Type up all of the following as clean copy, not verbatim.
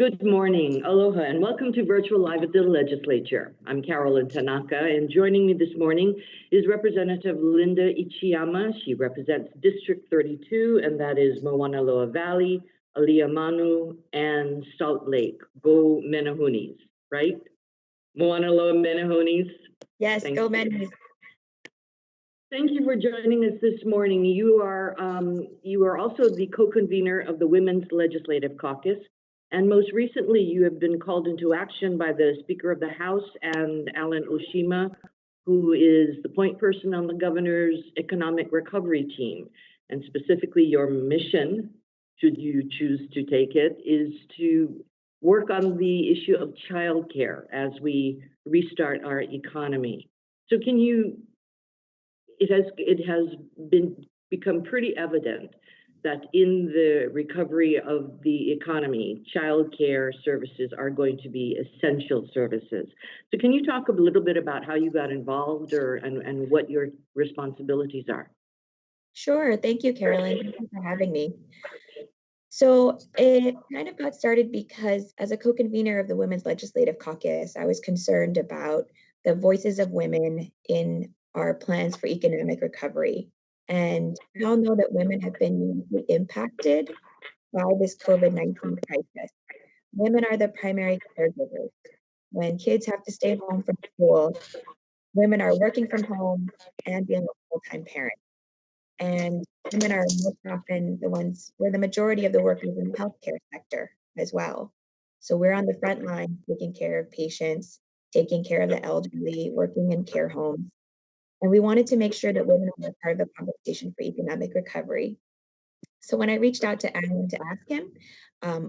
Good morning, aloha, and welcome to Virtual Live at the Legislature. I'm Carolyn Tanaka, and joining me this morning is Representative Linda Ichiyama. She represents District 32, and that is Moanaloa Valley, Aliamanu, and Salt Lake. Go Menahunis, right? Moanaloa Menahunis. Yes, go Menahunis. Thank you for joining us this morning. You are also the co-convener of the Women's Legislative Caucus. And most recently, you have been called into action by the Speaker of the House and Alan Oshima, who is the point person on the governor's economic recovery team. And specifically, your mission, should you choose to take it, is to work on the issue of childcare as we restart our economy. So it has become pretty evident that in the recovery of the economy, childcare services are going to be essential services. So can you talk a little bit about how you got involved and what your responsibilities are? Sure. Thank you, Carolyn. Thank you for having me. So it kind of got started because as a co-convener of the Women's Legislative Caucus, I was concerned about the voices of women in our plans for economic recovery. And we all know that women have been uniquely impacted by this COVID-19 crisis. Women are the primary caregivers. When kids have to stay home from school, women are working from home and being a full-time parent. And women are most often the ones, we're the majority of the workers in the healthcare sector as well. So we're on the front line taking care of patients, taking care of the elderly, working in care homes. And we wanted to make sure that women were part of the conversation for economic recovery. So when I reached out to Alan to ask him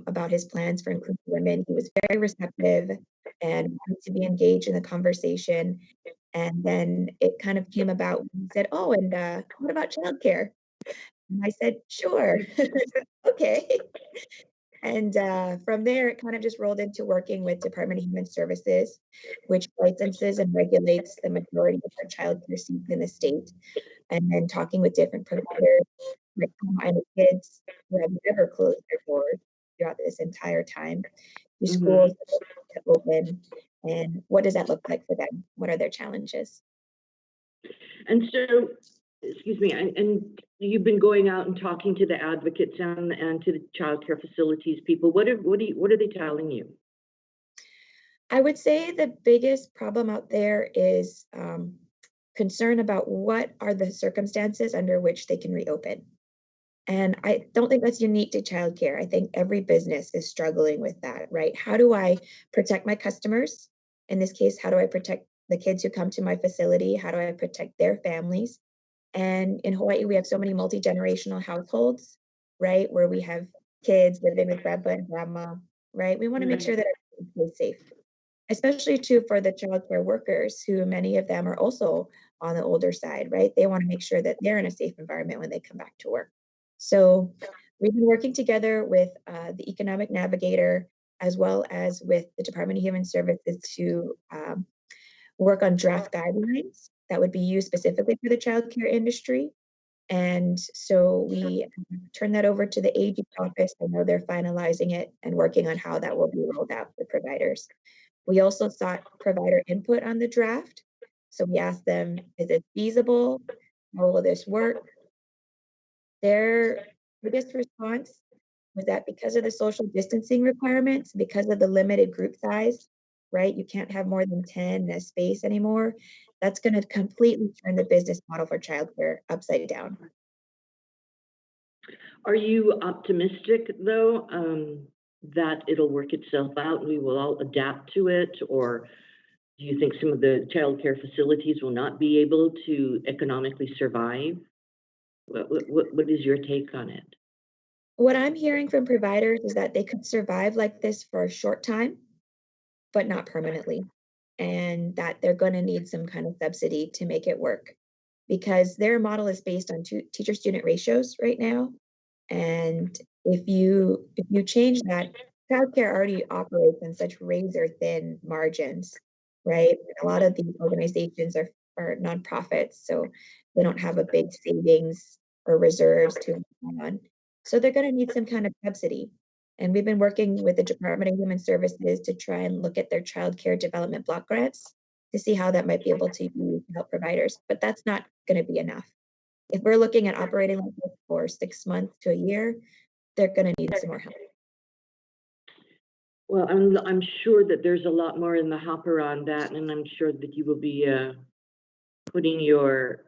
about his plans for inclusive women, he was very receptive and wanted to be engaged in the conversation. And then it kind of came about when he said, "Oh, and what about childcare?" And I said, "Sure, okay." And from there, it kind of just rolled into working with Department of Human Services, which licenses and regulates the majority of our childcare seats in the state, and then talking with different providers, like and the kids who have never closed their doors throughout this entire time, to schools to open, and what does that look like for them? What are their challenges? And so, excuse me, and you've been going out and talking to the advocates and to the child care facilities people. What are they telling you? I would say the biggest problem out there is concern about what are the circumstances under which they can reopen. And I don't think that's unique to childcare. I think every business is struggling with that, right? How do I protect my customers? In this case, how do I protect the kids who come to my facility? How do I protect their families? And in Hawaii, we have so many multi-generational households, right? Where we have kids living with grandpa and grandma, right? We want to make sure that everyone stays safe, especially too for the childcare workers, who many of them are also on the older side, right? They want to make sure that they're in a safe environment when they come back to work. So we've been working together with the Economic Navigator, as well as with the Department of Human Services to work on draft guidelines that would be used specifically for the childcare industry. And so we turned that over to the AG office. I know they're finalizing it and working on how that will be rolled out for providers. We also sought provider input on the draft. So we asked them, is it feasible? How will this work? Their biggest response was that because of the social distancing requirements, because of the limited group size, right? You can't have more than 10 in a space anymore. That's going to completely turn the business model for childcare upside down. Are you optimistic, though, that it'll work itself out and we will all adapt to it? Or do you think some of the childcare facilities will not be able to economically survive? What is your take on it? What I'm hearing from providers is that they could survive like this for a short time, but not permanently, and that they're going to need some kind of subsidy to make it work, because their model is based on teacher-student ratios right now. And if you change that, childcare already operates in such razor-thin margins, right? A lot of these organizations are nonprofits, so they don't have a big savings or reserves to rely on. So they're going to need some kind of subsidy. And we've been working with the Department of Human Services to try and look at their child care development block grants to see how that might be able to be used to help providers, but that's not going to be enough. If we're looking at operating like this for 6 months to a year, they're going to need some more help. Well, I'm sure that there's a lot more in the hopper on that, and I'm sure that you will be putting your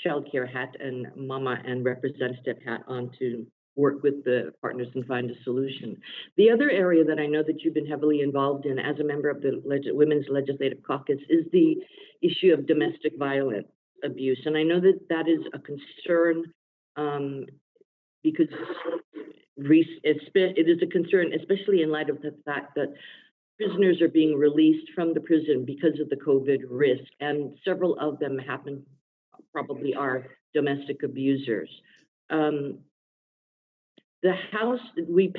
childcare hat and mama and representative hat on to work with the partners and find a solution. The other area that I know that you've been heavily involved in as a member of the Women's Legislative Caucus is the issue of domestic violence abuse. And I know that that is a concern because it is a concern, especially in light of the fact that prisoners are being released from the prison because of the COVID risk, and several of them probably are domestic abusers. The House, we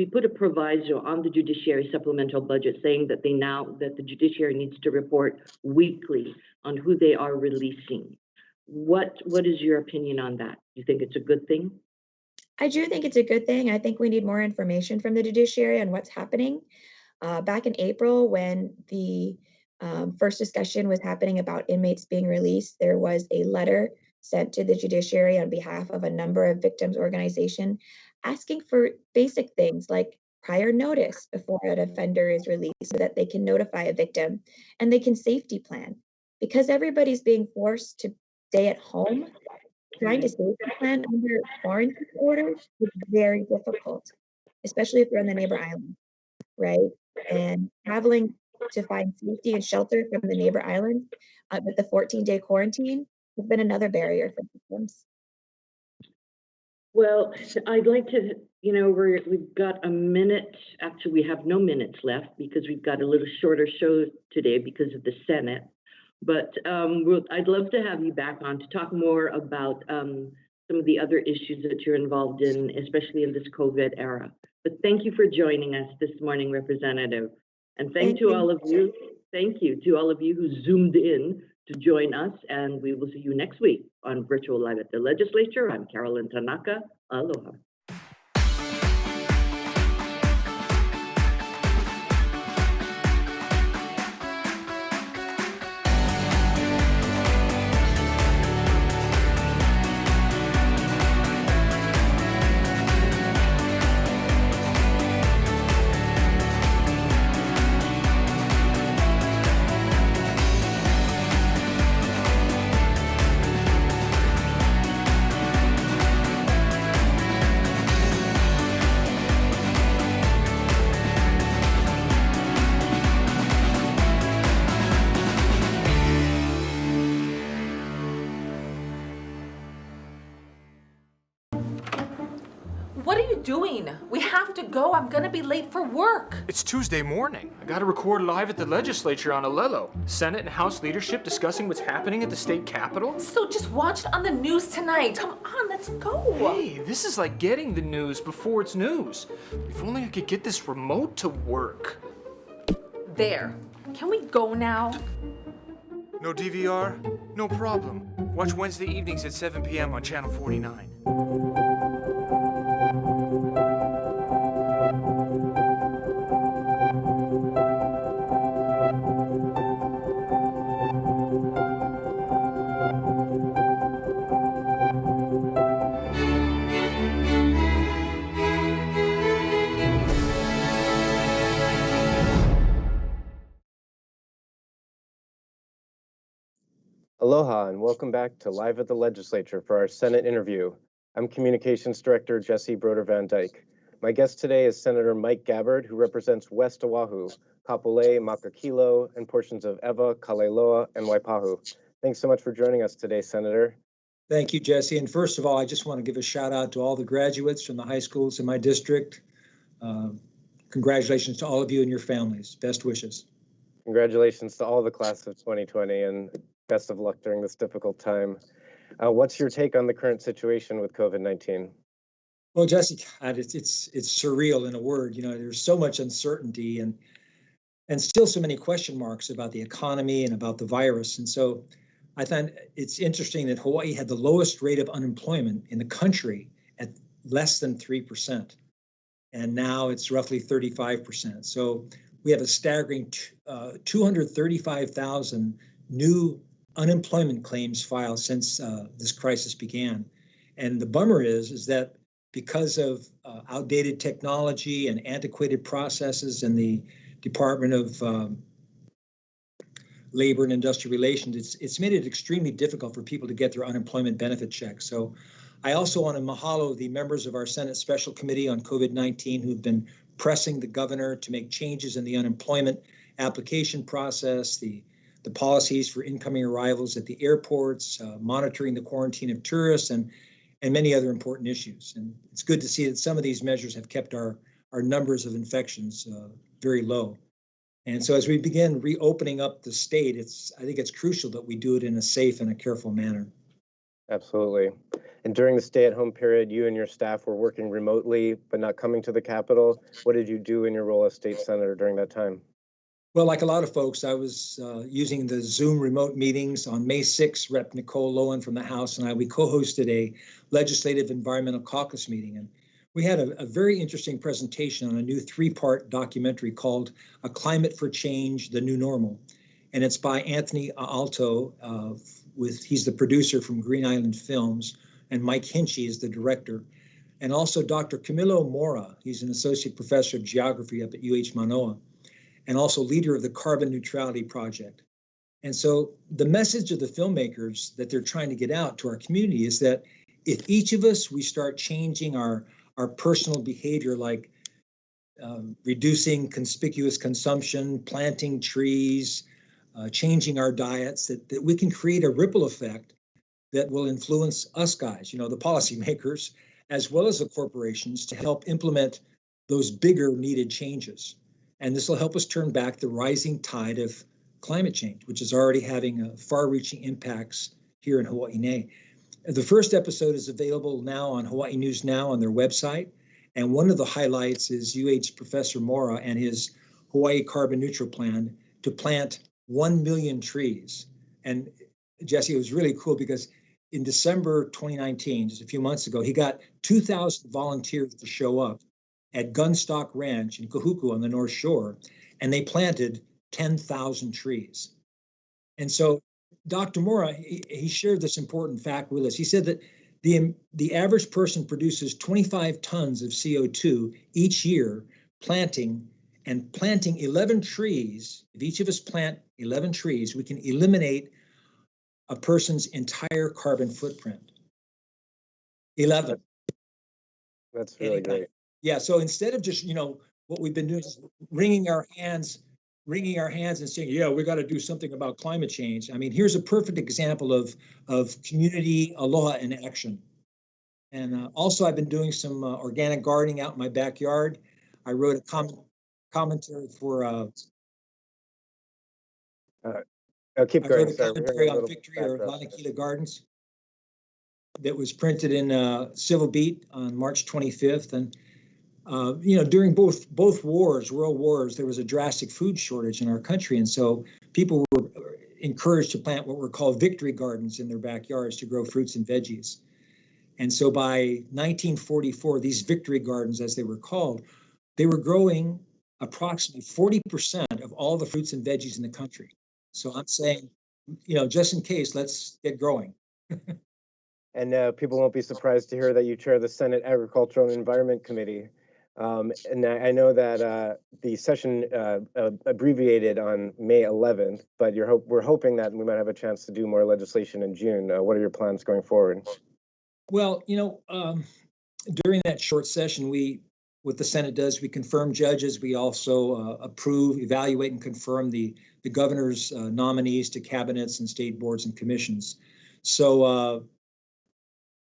put a proviso on the judiciary supplemental budget saying that that the judiciary needs to report weekly on who they are releasing. What is your opinion on that? Do you think it's a good thing? I do think it's a good thing. I think we need more information from the judiciary on what's happening. Back in April, when the first discussion was happening about inmates being released, there was a letter sent to the judiciary on behalf of a number of victims' organizations asking for basic things like prior notice before an offender is released so that they can notify a victim and they can safety plan. Because everybody's being forced to stay at home, trying to safety plan under quarantine orders is very difficult, especially if you're on the neighbor island, right? And traveling to find safety and shelter from the neighbor island with the 14-day quarantine has been another barrier for victims. Well, I'd like to, we've got a minute. Actually, we have no minutes left because we've got a little shorter show today because of the Senate. But I'd love to have you back on to talk more about some of the other issues that you're involved in, especially in this COVID era. But thank you for joining us this morning, Representative. And thank you to all of you who zoomed in to join us. And we will see you next week on Virtual Live at the Legislature. I'm Carolyn Tanaka. Aloha. What are you doing? We have to go. I'm gonna be late for work. It's Tuesday morning. I gotta record live at the legislature on Alelo. Senate and House leadership discussing what's happening at the state capitol. So just watch it on the news tonight. Come on, let's go. Hey, this is like getting the news before it's news. If only I could get this remote to work. There. Can we go now? No DVR? No problem. Watch Wednesday evenings at 7 p.m. on Channel 49. Aloha and welcome back to Live at the Legislature for our Senate interview. I'm Communications Director Jesse Broder Van Dyke. My guest today is Senator Mike Gabbard, who represents West Oahu, Kapolei, Makakilo, and portions of Ewa, Kaleloa, and Waipahu. Thanks so much for joining us today, Senator. Thank you, Jesse. And first of all, I just want to give a shout out to all the graduates from the high schools in my district. Congratulations to all of you and your families. Best wishes. Congratulations to all the class of 2020 and best of luck during this difficult time. What's your take on the current situation with COVID-19? Well, Jesse, God, it's surreal in a word. You know, there's so much uncertainty and still so many question marks about the economy and about the virus. And so I thought it's interesting that Hawaii had the lowest rate of unemployment in the country at less than 3%. and now it's roughly 35%. So we have a staggering 235,000 new unemployment claims filed since this crisis began. And the bummer is that because of outdated technology and antiquated processes in the Department of Labor and Industrial Relations, it's made it extremely difficult for people to get their unemployment benefit checks. So I also want to mahalo the members of our Senate Special Committee on COVID-19 who've been pressing the governor to make changes in the unemployment application process, the policies for incoming arrivals at the airports, monitoring the quarantine of tourists, and many other important issues. And it's good to see that some of these measures have kept our numbers of infections very low. And so as we begin reopening up the state, I think it's crucial that we do it in a safe and a careful manner. Absolutely. And during the stay-at-home period, you and your staff were working remotely, but not coming to the Capitol. What did you do in your role as state senator during that time? Well, like a lot of folks, I was using the Zoom remote meetings. On May 6th, Rep. Nicole Lowen from the House and we co-hosted a Legislative Environmental Caucus meeting. And we had a very interesting presentation on a new 3-part documentary called A Climate for Change, The New Normal. And it's by Anthony Alto, he's the producer from Green Island Films, and Mike Hinchy is the director. And also Dr. Camilo Mora, he's an associate professor of geography up at UH Manoa, and also leader of the Carbon Neutrality Project. And so the message of the filmmakers that they're trying to get out to our community is that if each of us, we start changing our personal behavior, like reducing conspicuous consumption, planting trees, changing our diets, that we can create a ripple effect that will influence us guys, the policymakers, as well as the corporations, to help implement those bigger needed changes. And this will help us turn back the rising tide of climate change, which is already having far-reaching impacts here in Hawaii. The first episode is available now on Hawaii News Now on their website. And one of the highlights is UH Professor Mora and his Hawaii carbon neutral plan to plant 1 million trees. And Jesse, it was really cool because in December 2019, just a few months ago, he got 2,000 volunteers to show up at Gunstock Ranch in Kahuku on the North Shore, and they planted 10,000 trees. And so Dr. Mora, he shared this important fact with us. He said that the average person produces 25 tons of CO2 each year planting 11 trees. If each of us plant 11 trees, we can eliminate a person's entire carbon footprint. 11. That's really great. Yeah, so instead of just, what we've been doing is wringing our hands and saying, yeah, we got to do something about climate change. I mean, here's a perfect example of community aloha in action. And also, I've been doing some organic gardening out in my backyard. I wrote a commentary for. I'll keep going. I wrote a commentary on Victory or Lanakila Gardens that was printed in Civil Beat on March 25th. And during both world wars, there was a drastic food shortage in our country. And so people were encouraged to plant what were called victory gardens in their backyards to grow fruits and veggies. And so by 1944, these victory gardens, as they were called, they were growing approximately 40% of all the fruits and veggies in the country. So I'm saying, just in case, let's get growing. And people won't be surprised to hear that you chair the Senate Agricultural and Environment Committee. And I know that the session abbreviated on May 11th, but we're hoping that we might have a chance to do more legislation in June. What are your plans going forward? Well, during that short session, what the Senate does, we confirm judges. We also approve, evaluate, and confirm the governor's nominees to cabinets and state boards and commissions. So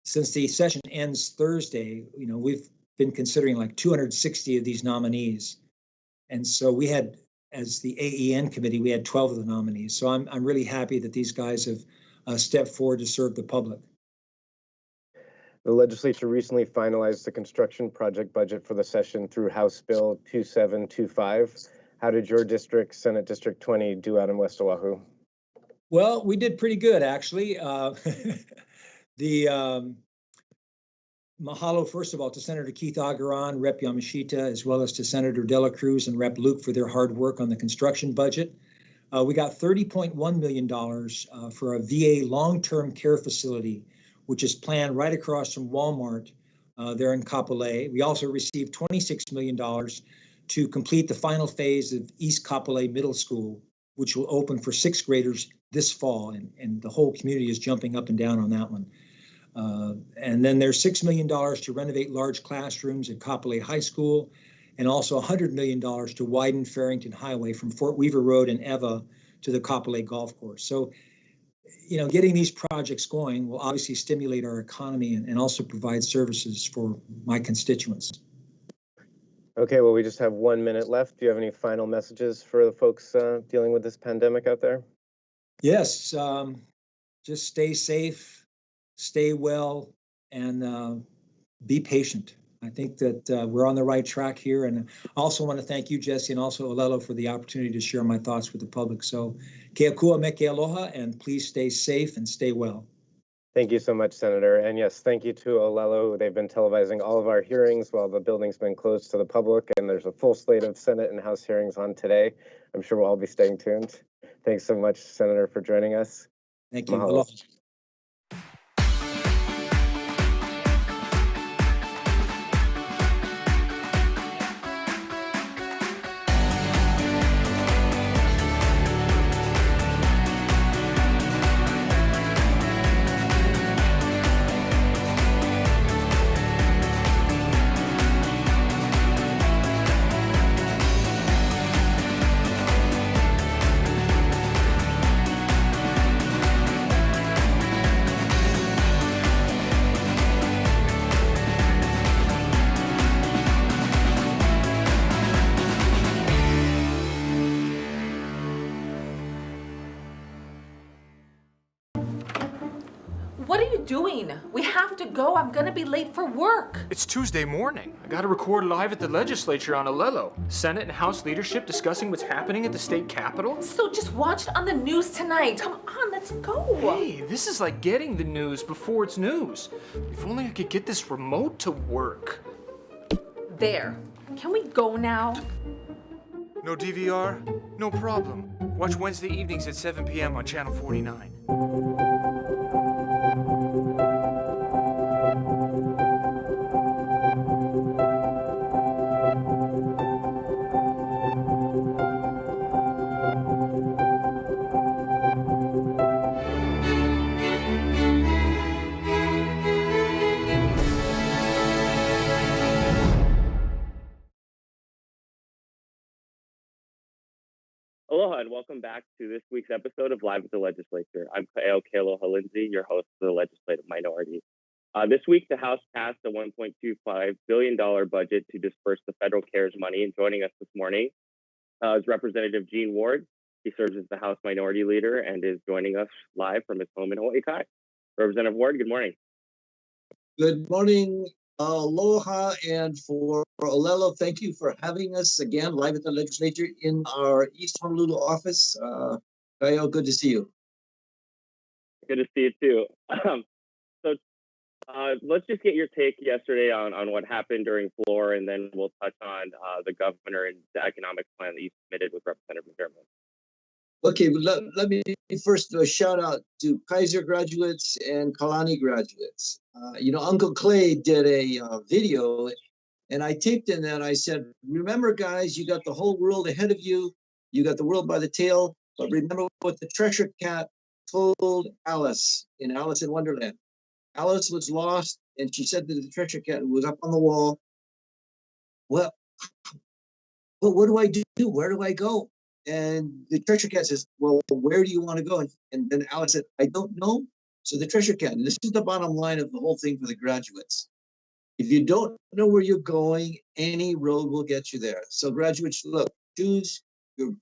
since the session ends Thursday, we've been considering like 260 of these nominees. And so we had, as the AEN committee, we had 12 of the nominees. So I'm really happy that these guys have stepped forward to serve the public. The legislature recently finalized the construction project budget for the session through House Bill 2725. How did your district, Senate District 20, do out in West Oahu? Well, we did pretty good, actually. The Mahalo, first of all, to Senator Keith Agaran, Rep. Yamashita, as well as to Senator Dela Cruz and Rep. Luke for their hard work on the construction budget. We got $30.1 million for a VA long-term care facility, which is planned right across from Walmart there in Kapolei. We also received $26 million to complete the final phase of East Kapolei Middle School, which will open for sixth graders this fall, and the whole community is jumping up and down on that one. And then there's $6 million to renovate large classrooms at Kapolei High School, and also $100 million to widen Farrington Highway from Fort Weaver Road and Eva to the Kapolei Golf Course. So, getting these projects going will obviously stimulate our economy and also provide services for my constituents. Okay, well, we just have 1 minute left. Do you have any final messages for the folks dealing with this pandemic out there? Yes, just stay safe, stay well, and be patient. I think that we're on the right track here. And I also want to thank you, Jesse, and also Olelo for the opportunity to share my thoughts with the public. So, ke akua me ke aloha, and please stay safe and stay well. Thank you so much, Senator. And yes, thank you to Olelo. They've been televising all of our hearings while the building's been closed to the public, and there's a full slate of Senate and House hearings on today. I'm sure we'll all be staying tuned. Thanks so much, Senator, for joining us. Thank you. Mahalo. Aloha. What are you doing? We have to go. I'm gonna be late for work. It's Tuesday morning. I gotta record live at the legislature on Olelo. Senate and House leadership discussing what's happening at the state capitol. So just watch it on the news tonight. Come on, let's go. Hey, this is like getting the news before it's news. If only I could get this remote to work. There. Can we go now? No DVR? No problem. Watch Wednesday evenings at 7 p.m. on Channel 49. Aloha and welcome back to this week's episode of Live at the Legislature. I'm Kaeo Kealoha Lindsay, your host for the Legislative Minority. This week, the House passed a $1.25 billion budget to disperse the federal CARES money, and joining us this morning is Representative Gene Ward. He serves as the House Minority Leader and is joining us live from his home in Hawaii Kai. Representative Ward, good morning. Good morning, aloha, and for Olelo, thank you for having us again live at the legislature in our East Honolulu office. Kaeo, good to see you. Good to see you too. So let's just get your take yesterday on what happened during floor, and then we'll touch on the governor and the economic plan that you submitted with Representative McDermott. Okay, let me first do a shout out to Kaiser graduates and Kalani graduates. Uncle Clay did a video, and I taped in that. I said, remember, guys, you got the whole world ahead of you. You got the world by the tail. But remember what the treasure cat told Alice in Alice in Wonderland. Alice was lost, and she said to the treasure cat, who was up on the wall, well, what do I do? Where do I go? And the treasure cat says, well, where do you want to go? And then Alice said, I don't know. So the treasure cat, and this is the bottom line of the whole thing for the graduates. If you don't know where you're going, any road will get you there. So graduates, look, choose your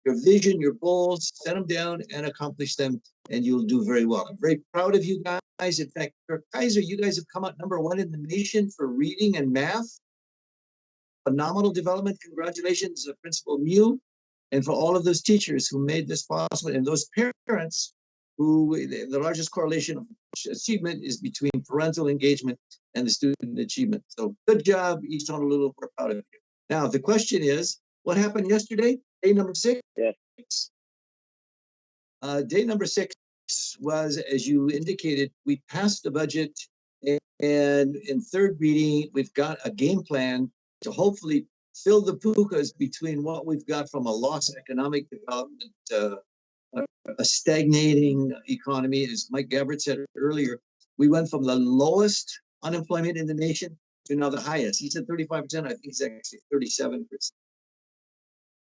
vision, your goals, set them down and accomplish them, and you'll do very well. I'm very proud of you guys. In fact, for Kaiser, you guys have come out #1 in the nation for reading and math. Phenomenal development. Congratulations, Principal Mew, and for all of those teachers who made this possible, and those parents who the largest correlation of achievement is between parental engagement and the student achievement. So good job, East Honolulu. We're proud of you. Now, the question is, what happened yesterday? Day number 6? Yes. Day number 6 was, as you indicated, we passed the budget, and in third reading, we've got a game plan to hopefully fill the pukas between what we've got from a lost economic development, a stagnating economy. As Mike Gabbard said earlier, we went from the lowest unemployment in the nation to now the highest. He said 35%, I think it's actually 37%.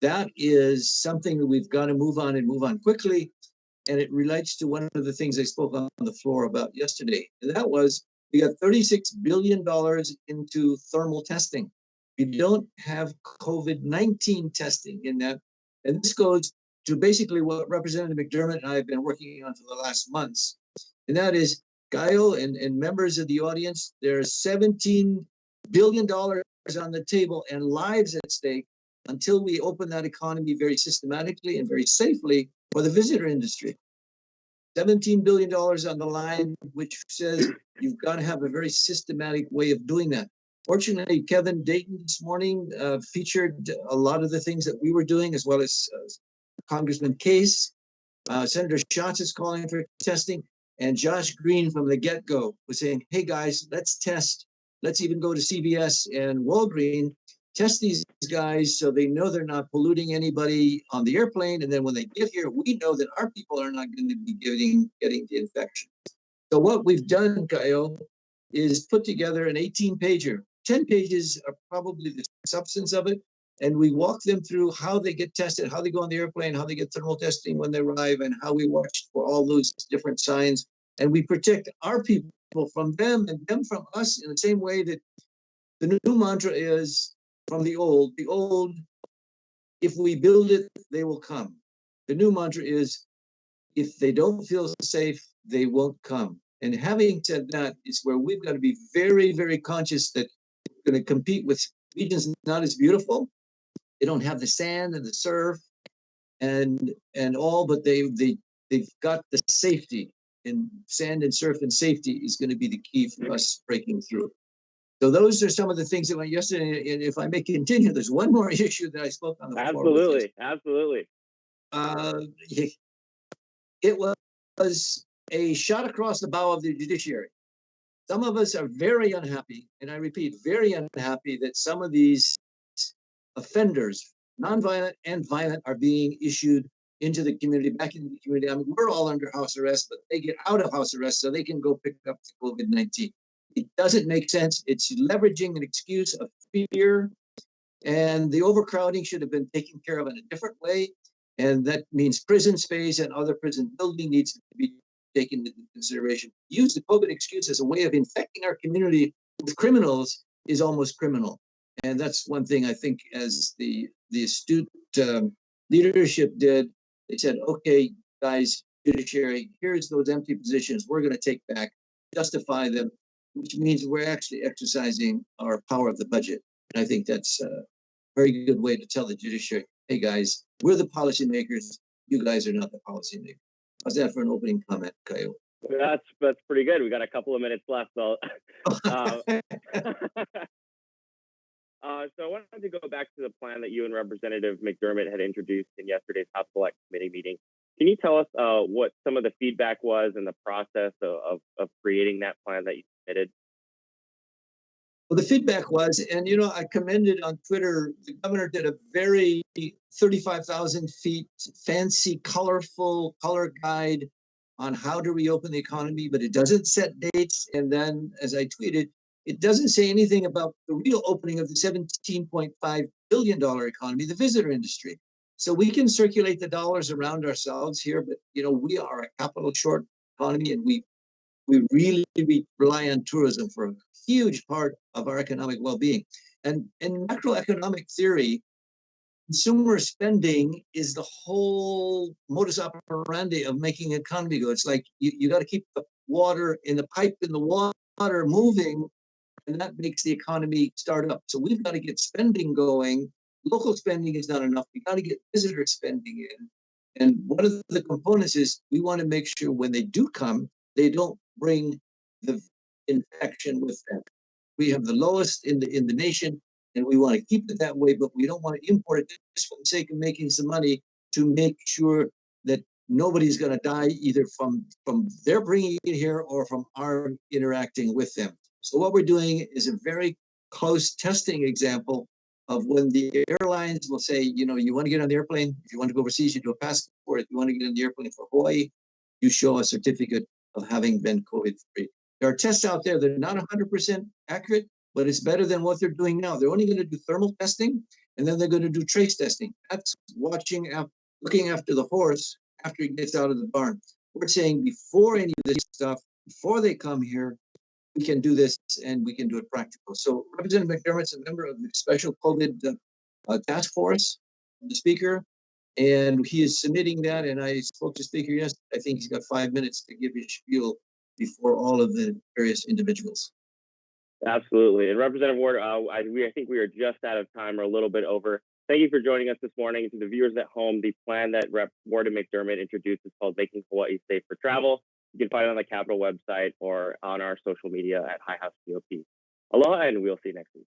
That is something that we've got to move on and move on quickly. And it relates to one of the things I spoke on the floor about yesterday. And that was, we got $36 billion into thermal testing. We don't have COVID-19 testing in that. And this goes to basically what Representative McDermott and I have been working on for the last months. And that is, Gaio and members of the audience, there's $17 billion on the table and lives at stake until we open that economy very systematically and very safely for the visitor industry. $17 billion on the line, which says you've got to have a very systematic way of doing that. Fortunately, Kevin Dayton this morning featured a lot of the things that we were doing, as well as Congressman Case. Senator Schatz is calling for testing. And Josh Green from the get-go was saying, hey guys, let's test. Let's even go to CVS and Walgreens, test these guys so they know they're not polluting anybody on the airplane. And then when they get here, we know that our people are not going to be getting the infection. So what we've done, Kyle, is put together an 18-pager. 10 pages are probably the substance of it. And we walk them through how they get tested, how they go on the airplane, how they get thermal testing when they arrive, and how we watch for all those different signs. And we protect our people from them and them from us in the same way that the new mantra is from the old, if we build it, they will come. The new mantra is, if they don't feel safe, they won't come. And having said that, is where we've got to be very, very conscious that we're going to compete with regions not as beautiful. They don't have the sand and the surf and all, but they've got the safety, and sand and surf and safety is going to be the key for us breaking through. So those are some of the things that went yesterday. And if I may continue, there's one more issue that I spoke on the floor. Absolutely. It was a shot across the bow of the judiciary. Some of us are very unhappy, and I repeat, very unhappy that some of these offenders, nonviolent and violent, are being issued into the community, back into the community. I mean, we're all under house arrest, but they get out of house arrest so they can go pick up the COVID-19. It doesn't make sense. It's leveraging an excuse of fear, and the overcrowding should have been taken care of in a different way. And that means prison space and other prison building needs to be taken into consideration. Use the COVID excuse as a way of infecting our community with criminals is almost criminal. And that's one thing I think, as the astute leadership did, they said, okay, guys, judiciary, here's those empty positions we're going to take back, justify them, which means we're actually exercising our power of the budget. And I think that's a very good way to tell the judiciary, hey guys, we're the policymakers, you guys are not the policymakers. How's that for an opening comment, Kyle? That's pretty good. We got a couple of minutes left. So, so I wanted to go back to the plan that you and Representative McDermott had introduced in yesterday's House Select Committee meeting. Can you tell us what some of the feedback was and the process of creating that plan that you submitted? Well, the feedback was, and I commended on Twitter, the governor did a very 35,000 feet fancy, colorful color guide on how to reopen the economy, but it doesn't set dates. And then, as I tweeted, it doesn't say anything about the real opening of the $17.5 billion economy, the visitor industry. So we can circulate the dollars around ourselves here, but we are a capital short economy, and we really rely on tourism for a huge part of our economic well-being. And in macroeconomic theory, consumer spending is the whole modus operandi of making an economy go. It's like you got to keep the water in the pipe in the water moving, and that makes the economy start up. So we've got to get spending going. Local spending is not enough. We got to get visitor spending in. And one of the components is we want to make sure when they do come, they don't bring the infection with them. We have the lowest in the nation, and we want to keep it that way, but we don't want to import it just for the sake of making some money to make sure that nobody's going to die either from their bringing it here or from our interacting with them. So what we're doing is a very close testing example of when the airlines will say, you know, you want to get on the airplane, if you want to go overseas, you do a passport. If you want to get on the airplane for Hawaii, you show a certificate of having been COVID-free. There are tests out there that are not 100% accurate, but it's better than what they're doing now. They're only going to do thermal testing, and then they're going to do trace testing. That's looking after the horse after he gets out of the barn. We're saying before any of this stuff, before they come here, we can do this and we can do it practical. So Representative McDermott's a member of the special COVID task force, the speaker, and he is submitting that. And I spoke to Speaker yesterday. I think he's got 5 minutes to give his spiel before all of the various individuals. Absolutely. And Representative Ward, I think we are just out of time or a little bit over. Thank you for joining us this morning. To the viewers at home, the plan that Rep. Ward and McDermott introduced is called Making Hawaii Safe for Travel. You can find it on the Capitol website or on our social media at High House GOP. Aloha, and we'll see you next week.